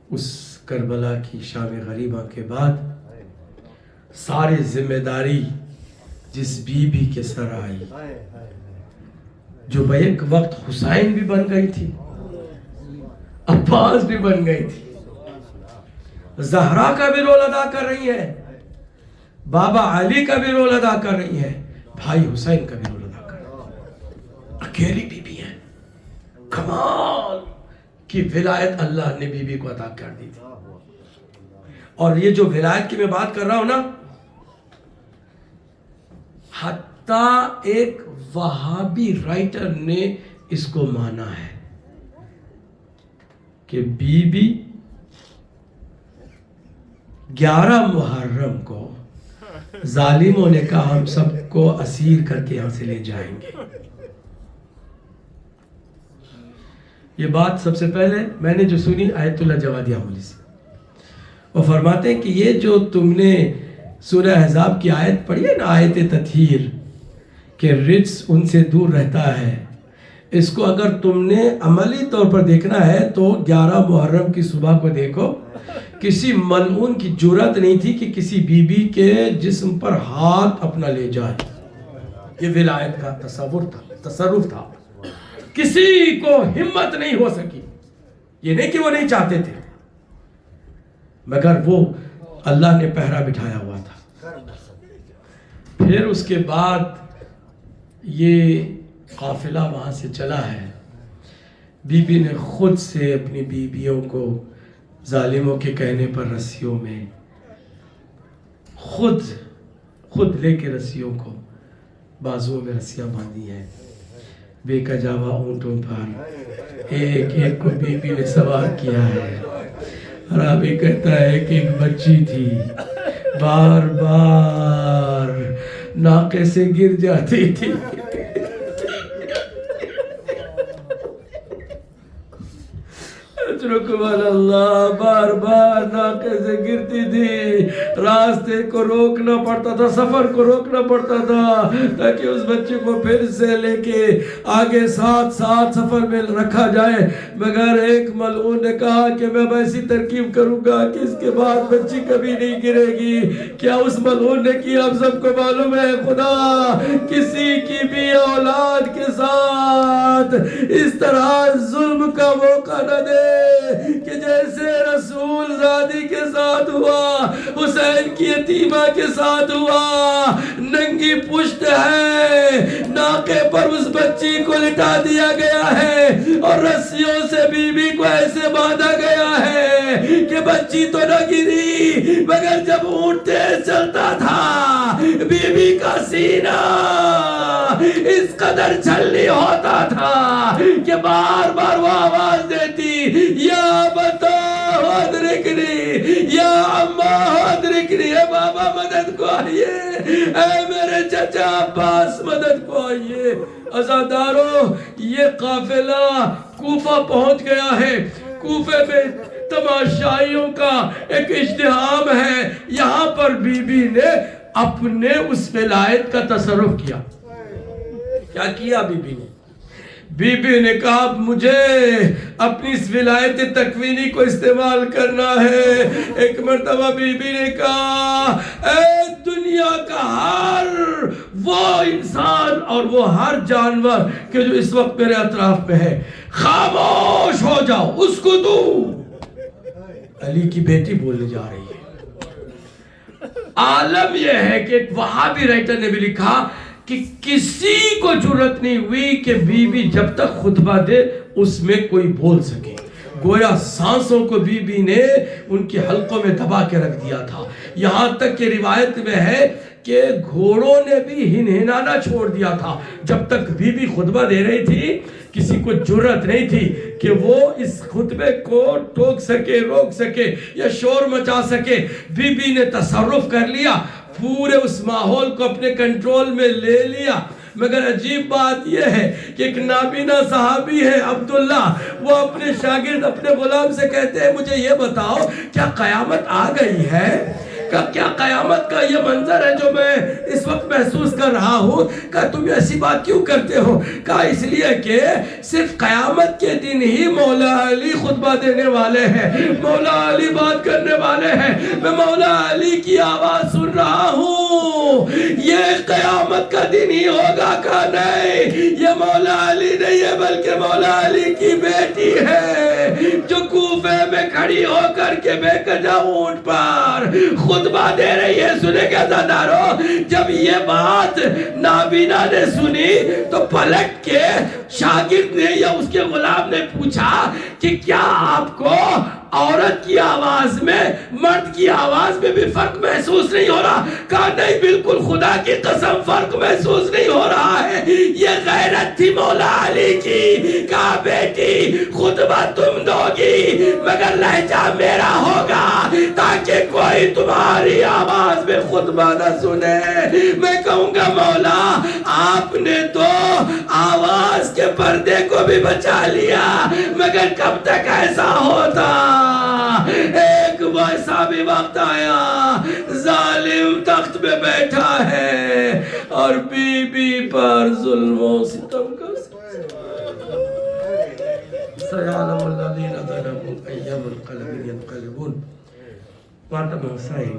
اس کربلا کی شام غریبہ کے بعد ساری ذمہ داری جس بی بی کے سر آئی، جو بیک وقت حسین بھی بن گئی تھی، عباس بھی بن گئی تھی، زہرا کا بھی رول ادا کر رہی ہے، بابا علی کا بھی رول ادا کر رہی ہے، بھائی حسین کا بھی رول ادا کر رہی ہے. اکیلی بی بی ہے. کمال کی ولایت اللہ نے بی بی کو عطا کر دی تھی. اور یہ جو ولایت کی میں بات کر رہا ہوں نا، حتیٰ ایک وہابی رائٹر نے اس کو مانا ہے کہ بی بی 11 محرم کو ظالموں نے کہا ہم سب کو اسیر کر کے یہاں سے لے جائیں گے. یہ بات سب سے پہلے میں نے جو سنی آیت اللہ جوادی عمولی سے، وہ فرماتے ہیں کہ یہ جو تم نے سورہ احزاب کی آیت پڑھی ہے نا، آیت تطہیر، کہ رجس ان سے دور رہتا ہے، اس کو اگر تم نے عملی طور پر دیکھنا ہے تو 11 محرم کی صبح کو دیکھو. کسی ملعون کی جرات نہیں تھی کہ کسی بی بی کے جسم پر ہاتھ اپنا لے جائے. یہ ولایت کا تصرف تھا. کسی کو ہمت نہیں ہو سکی. یہ نہیں کہ وہ نہیں چاہتے تھے، مگر وہ اللہ نے پہرا بٹھایا ہوا تھا. پھر اس کے بعد یہ قافلہ وہاں سے چلا ہے. بی بی نے خود سے اپنی بیویوں کو ظالموں کے کہنے پر رسیوں میں خود لے کے رسیوں کو بازوؤں میں رسیاں باندھی ہیں. بے کجاوا اونٹوں پر ایک ایک کو بی بی نے سوار کیا ہے. رابی کہتا ہے کہ ایک بچی تھی، بار بار ناقے سے گر جاتی تھی. اللہ بار بار ناقے سے گرتی تھی. راستے کو روکنا پڑتا تھا، سفر کو روکنا پڑتا تھا تاکہ اس بچے کو پھر سے لے کے آگے ساتھ سفر میں رکھا جائے. مگر ایک ملعون نے کہا کہ میں ایسی ترکیب کروں گا کہ اس کے بعد بچی کبھی نہیں گرے گی. کیا اس ملعون نے کیا آپ سب کو معلوم ہے. خدا کسی کی بھی اولاد کے ساتھ اس طرح ظلم کا موقع نہ دے کہ جیسے رسول زادی کے ساتھ ہوا، حسین کی یتیمہ کے ساتھ ہوا. ننگی پشت ہے، ناقے پر اس بچی کو لٹا دیا گیا ہے اور رسیوں سے بی بی کو ایسے باندھا گیا ہے کہ بچی تو نہ گری، مگر جب اونٹ تیز چلتا تھا بی بی کا سینہ اس قدر چھلنی ہوتا تھا کہ بار بار وہ آواز دیتی، یا بتا ادرکنی، یا اما ادرکنی. اے بابا مدد کو آئیے، اے میرے چچا عباس مدد کو آئیے. عزادارو، یہ قافلہ کوفہ پہنچ گیا ہے. کوفے میں تماشائیوں کا ایک اجتماع ہے. یہاں پر بی بی نے اپنے اس ولایت کا تصرف کیا. کیا کیا بی بی نے؟ بی بی نے کہا مجھے اپنی اس ولایت تکوینی کو استعمال کرنا ہے. ایک مرتبہ بی بی نے کہا اے دنیا کا ہر وہ انسان اور وہ ہر جانور کہ جو اس وقت میرے اطراف پہ ہے، خاموش ہو جاؤ. اس کو تو علی کی بیٹی بولنے جا رہی ہے. عالم یہ ہے کہ ایک وہابی رائٹر نے بھی لکھا کہ کسی کو جرت نہیں ہوئی کہ بی بی جب تک خطبہ دے اس میں کوئی بول سکے. گویا سانسوں کو بی بی نے ان کے حلقوں میں دبا کے رکھ دیا تھا. یہاں تک کہ روایت میں ہے کہ گھوڑوں نے بھی ہنہنانا چھوڑ دیا تھا. جب تک بی بی خطبہ دے رہی تھی کسی کو جرت نہیں تھی کہ وہ اس خطبے کو ٹوک سکے, روک سکے یا شور مچا سکے. بی بی نے تصرف کر لیا, پورے اس ماحول کو اپنے کنٹرول میں لے لیا. مگر عجیب بات یہ ہے کہ ایک نابینا صحابی ہے عبداللہ, وہ اپنے شاگرد اپنے غلام سے کہتے ہیں مجھے یہ بتاؤ کیا قیامت آ گئی ہے؟ کیا قیامت کا یہ منظر ہے جو میں اس وقت محسوس کر رہا ہوں؟ کہ تم ایسی بات کیوں کرتے ہو؟ کہا اس لیے کہ صرف قیامت کے دن ہی مولا علی خطبہ دینے والے ہیں, مولا علی بات کرنے والے ہیں. میں مولا علی کی آواز سن رہا ہوں. یہ قیامت کا دن ہی ہوگا. کہا نہیں, یہ مولا علی نہیں ہے بلکہ مولا علی کی بیٹی ہے جو کوفے میں کھڑی ہو کر کے بے کجا اونٹ پر خطبہ دے رہی ہے. سنے گا زادارو, جب یہ بات نابینا نے سنی تو پلٹ کے شاگرد نے یا اس کے غلام نے پوچھا کہ کیا آپ کو عورت کی آواز میں مرد کی آواز میں بھی فرق محسوس نہیں ہو رہا؟ کہا نہیں, بالکل خدا کی قسم فرق محسوس نہیں ہو رہا ہے. یہ غیرت تھی مولا علی کی. کہا بیٹی خطبہ تم دو گی مگر لہجہ میرا ہوگا تاکہ کوئی تمہاری آواز میں خطبہ نہ سنے. میں کہوں گا مولا آپ نے تو آواز کے پردے کو بھی بچا لیا, مگر کب تک ایسا ہوتا؟ ایک ویسا بھی وقت آیا ظالم تخت پہ بیٹھا ہے اور بی بی پر ظلم و ستم کا سیعلم الذین ظلموا ای منقلب ینقلبون. ماتا محسائی